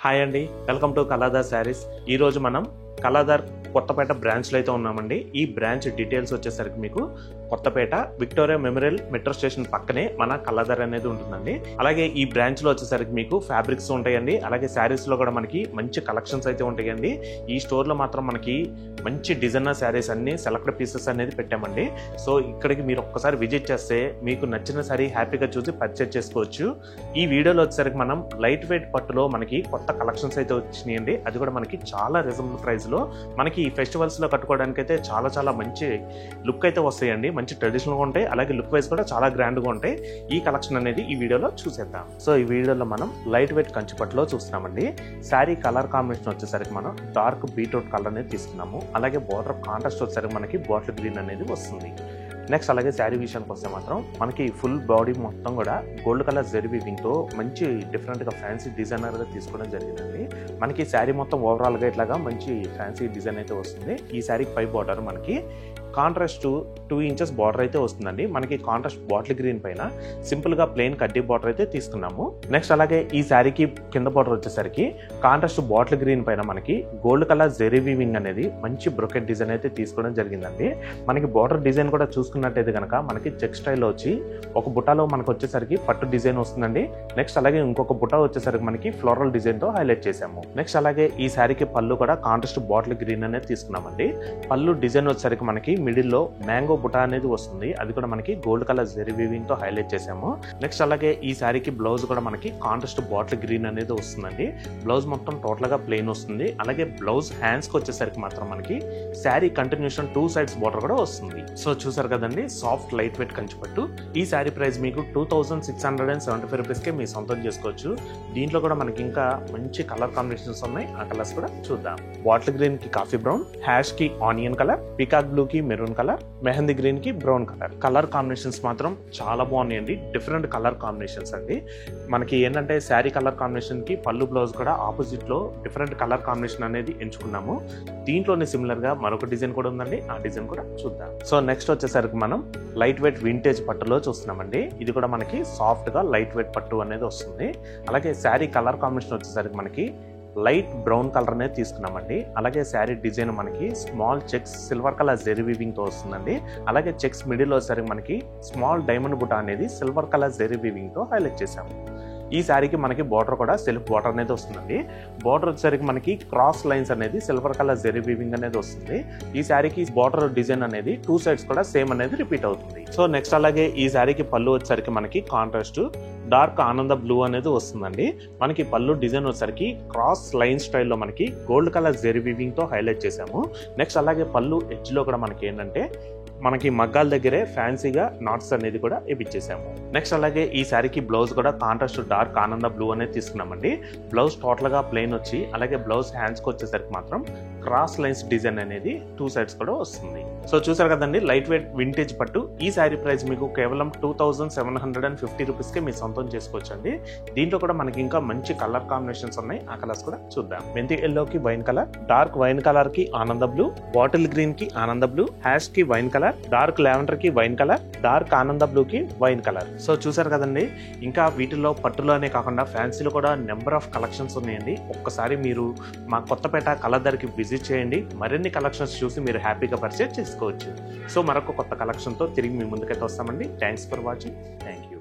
Hi అండి, welcome to Kaladhar saris. ఈరోజు మనం కళాధర్ కొత్తపేట బ్రాంచ్లో అయితే ఉన్నామండి. ఈ బ్రాంచ్ డీటెయిల్స్ వచ్చేసరికి మీకు Kothapet Victoria Memorial metro station పక్కనే మన కళాధర్ అనేది ఉంటుందండి. అలాగే ఈ బ్రాంచ్లో వచ్చేసరికి మీకు ఫ్యాబ్రిక్స్ ఉంటాయండి, అలాగే శారీస్లో కూడా మనకి మంచి కలెక్షన్స్ అయితే ఉంటాయండి. ఈ స్టోర్లో మాత్రం మనకి మంచి డిజైనర్ శారీస్ అన్ని సెలెక్టెడ్ పీసెస్ అనేది పెట్టామండి. సో ఇక్కడికి మీరు ఒక్కసారి విజిట్ చేస్తే మీకు నచ్చిన శారీ హ్యాపీగా చూసి పర్చేజ్ చేసుకోవచ్చు. ఈ వీడియోలో వచ్చేసరికి మనం లైట్ వెయిట్ పట్టులో మనకి కొత్త కలెక్షన్స్ అయితే వచ్చినాయండి. అది కూడా మనకి చాలా రీజనబుల్ ప్రైస్లో మనకి ఈ ఫెస్టివల్స్లో కట్టుకోవడానికి అయితే చాలా మంచి లుక్ అయితే వస్తాయండి. మంచి ట్రెడిషనల్గా ఉంటాయి, అలాగే లుక్ వైజ్ కూడా చాలా గ్రాండ్గా ఉంటాయి. ఈ కలెక్షన్ అనేది ఈ వీడియోలో చూసేద్దాం. సో ఈ వీడియోలో మనం లైట్ వెయిట్ కంచిపట్టులో చూస్తున్నామండి. శారీ కలర్ కాంబినేషన్ వచ్చేసరికి మనం డార్క్ బీట్రూట్ కలర్ అనేది తీసుకున్నాము. అలాగే బార్డర్ కాంట్రాస్ట్ వచ్చేసరికి మనకి బాటిల్ గ్రీన్ అనేది వస్తుంది. నెక్స్ట్ అలాగే శారీ విషయానికి వస్తే మాత్రం మనకి ఫుల్ బాడీ మొత్తం కూడా గోల్డ్ కలర్ జరీ వీవింగ్తో మంచి డిఫరెంట్గా ఫ్యాన్సీ డిజైనర్గా తీసుకోవడం జరిగిందండి. మనకి శారీ మొత్తం ఓవరాల్గా ఇట్లాగా మంచి ఫ్యాన్సీ డిజైన్ అయితే వస్తుంది. ఈ శారీకి పై బార్డర్ మనకి కాంట్రాస్ట్ 2 ఇంచెస్ బార్డర్ అయితే వస్తుందండి. మనకి కాంట్రాస్ట్ బాటిల్ గ్రీన్ పైన సింపుల్గా ప్లెయిన్ కడ్డీ బార్డర్ అయితే తీసుకున్నాము. నెక్స్ట్ అలాగే ఈ శారీకి కింద బార్డర్ వచ్చేసరికి కాంట్రాస్ట్ బాటిల్ గ్రీన్ పైన మనకి గోల్డ్ కలర్ జరీ వీవింగ్ అనేది మంచి బ్రొకెట్ డిజైన్ అయితే తీసుకోవడం జరిగిందండి. మనకి బార్డర్ డిజైన్ కూడా చూసుకున్నట్టయితే కనుక మనకి చెక్ స్టైల్లో వచ్చి ఒక బుట్టాలో మనకు వచ్చేసరికి పట్టు డిజైన్ వస్తుందండి. నెక్స్ట్ అలాగే ఇంకొక బుట్ట వచ్చేసరికి మనకి ఫ్లోరల్ డిజైన్తో హైలైట్ చేసాము. నెక్స్ట్ అలాగే ఈ శారీకి పళ్ళు కూడా కాంట్రాస్ట్ బాటిల్ గ్రీన్ అనేది తీసుకున్నామండి. పళ్ళు డిజైన్ వచ్చేసరికి మనకి మిడిల్లో మ్యాంగో బుటా అనేది వస్తుంది. అది కూడా మనకి గోల్డ్ కలర్ జరీ వీవింగ్ తో హైలైట్ చేసాము. నెక్స్ట్ అలాగే ఈ శారీకి బ్లౌజ్ కూడా మనకి కాంట్రాస్ట్ బాటిల్ గ్రీన్ అనేది వస్తుందండి. బ్లౌజ్ మొత్తం టోటల్ గా ప్లెయిన్ వస్తుంది. అలాగే బ్లౌజ్ హ్యాండ్స్ కి వచ్చేసరికి మాత్రం మనకి శారీ కంటిన్యూషన్ 2 సైడ్స్ బార్డర్ కూడా వస్తుంది. సో చూసారు కదండి, సాఫ్ట్ లైట్ వెయిట్ కంచిపట్టు. ఈ శారీ ప్రైస్ మీకు 2675 రూపీస్కే మీ సొంతం చేసుకోవచ్చు. దీంట్లో కూడా మనకి ఇంకా మంచి కలర్ కాంబినేషన్స్ ఉన్నాయి. ఆ కలర్స్ కూడా చూద్దాం. బాటిల్ గ్రీన్ కి కాఫీ బ్రౌన్, హ్యాష్ కి ఆనియన్ కలర్, పికాక్ బ్లూ కి మెరూన్ కలర్, మెహందీ గ్రీన్ కి బ్రౌన్ కలర్ కాంబినేషన్స్ మాత్రం చాలా బాగున్నాయండి. డిఫరెంట్ కలర్ కాంబినేషన్స్ అండి. మనకి ఏంటంటే శారీ కలర్ కాంబినేషన్ కి పళ్ళు బ్లౌజ్ కూడా ఆపోజిట్ లో డిఫరెంట్ కలర్ కాంబినేషన్ అనేది ఎంచుకున్నాము. దీంట్లోనే సిమిలర్ గా మరొక డిజైన్ కూడా ఉందండి. ఆ డిజైన్ కూడా చూద్దాం. సో నెక్స్ట్ వచ్చేసరికి మనం లైట్ వెయిట్ వింటేజ్ పట్టులో చూస్తున్నామండి. ఇది కూడా మనకి సాఫ్ట్ గా లైట్ వెయిట్ పట్టు అనేది వస్తుంది. అలాగే శారీ కలర్ కాంబినేషన్ వచ్చేసరికి మనకి లైట్ బ్రౌన్ కలర్ అనేది తీసుకున్నామండి. అలాగే శారీ డిజైన్ మనకి small checks silver colour zari weaving తో వస్తుందండి. అలాగే చెక్స్ మిడిల్ వచ్చేసరికి మనకి స్మాల్ డైమండ్ బుటా అనేది సిల్వర్ కలర్ జెరీ వీవింగ్ తో హైలైట్ చేసాము. ఈ శారీకి మనకి బార్డర్ కూడా సెల్ఫ్ బార్డర్ అనేది వస్తుందండి. బార్డర్ వచ్చేసరికి మనకి క్రాస్ లైన్స్ అనేది సిల్వర్ కలర్ జెరీ వీవింగ్ అనేది వస్తుంది. ఈ శారీకి బార్డర్ డిజైన్ అనేది 2 సైడ్స్ కూడా సేమ్ అనేది రిపీట్ అవుతుంది. సో నెక్స్ట్ అలాగే ఈ శారీకి పళ్ళు వచ్చేసరికి మనకి కాంట్రాస్ట్ డార్క్ ఆనంద బ్లూ అనేది వస్తుందండి. మనకి పళ్ళు డిజైన్ వచ్చేసరికి క్రాస్ లైన్ స్టైల్లో మనకి గోల్డ్ కలర్ జెరీ వీవింగ్ తో హైలైట్ చేసాము. నెక్స్ట్ అలాగే పళ్ళు ఎడ్జ్ లో కూడా మనకి ఏంటంటే మనకి మగ్గాల దగ్గరే ఫ్యాన్సీగా నాట్స్ అనేది కూడా ఇప్పించేసాము. నెక్స్ట్ అలాగే ఈ శారీకి బ్లౌజ్ కూడా కాంట్రాస్ట్ డార్క్ ఆనంద బ్లూ అనేది తీసుకున్నామండి. బ్లౌజ్ టోటల్ గా ప్లెయిన్ వచ్చి అలాగే బ్లౌజ్ హ్యాండ్స్ కి వచ్చేసరికి మాత్రం క్రాస్ లైన్స్ డిజైన్ అనేది 2 సైడ్స్ కూడా వస్తుంది. సో చూసారు కదండి, లైట్ వెయిట్ వింటేజ్ పట్టు. ఈ శారీ ప్రైస్ మీకు కేవలం 2750 రూపీస్కే మీ సొంతం చేసుకోవచ్చు అండి. దీంట్లో కూడా మనకి ఇంకా మంచి కలర్ కాంబినేషన్స్ ఉన్నాయి. ఆ కలర్స్ కూడా చూద్దాం. మెంతి ఎల్లో కి wine colour, dark wine colour కి ఆనంద బ్లూ, బాటిల్ గ్రీన్ కి ఆనంద బ్లూ, హ్యాష్ కి వైన్ కలర్, డార్క్ లావెండర్ కి వైన్ కలర్, డార్క్ ఆనంద బ్లూ కి వైన్ కలర్. సో చూసారు కదండి, ఇంకా వీటిలో పట్టులోనే కాకుండా ఫ్యాన్సీలో కూడా నెంబర్ ఆఫ్ కలెక్షన్స్ ఉన్నాయండి. ఒక్కసారి మీరు మా కొత్తపేట కళాధర్కి విజిట్ చేయండి. మరిన్ని కలెక్షన్స్ చూసి మీరు హ్యాపీగా పర్చేజ్ చేసుకోవచ్చు. సో మరొక కొత్త కలెక్షన్తో తిరిగి మీ ముందుకైతే వస్తామండి. Thanks for watching. Thank you.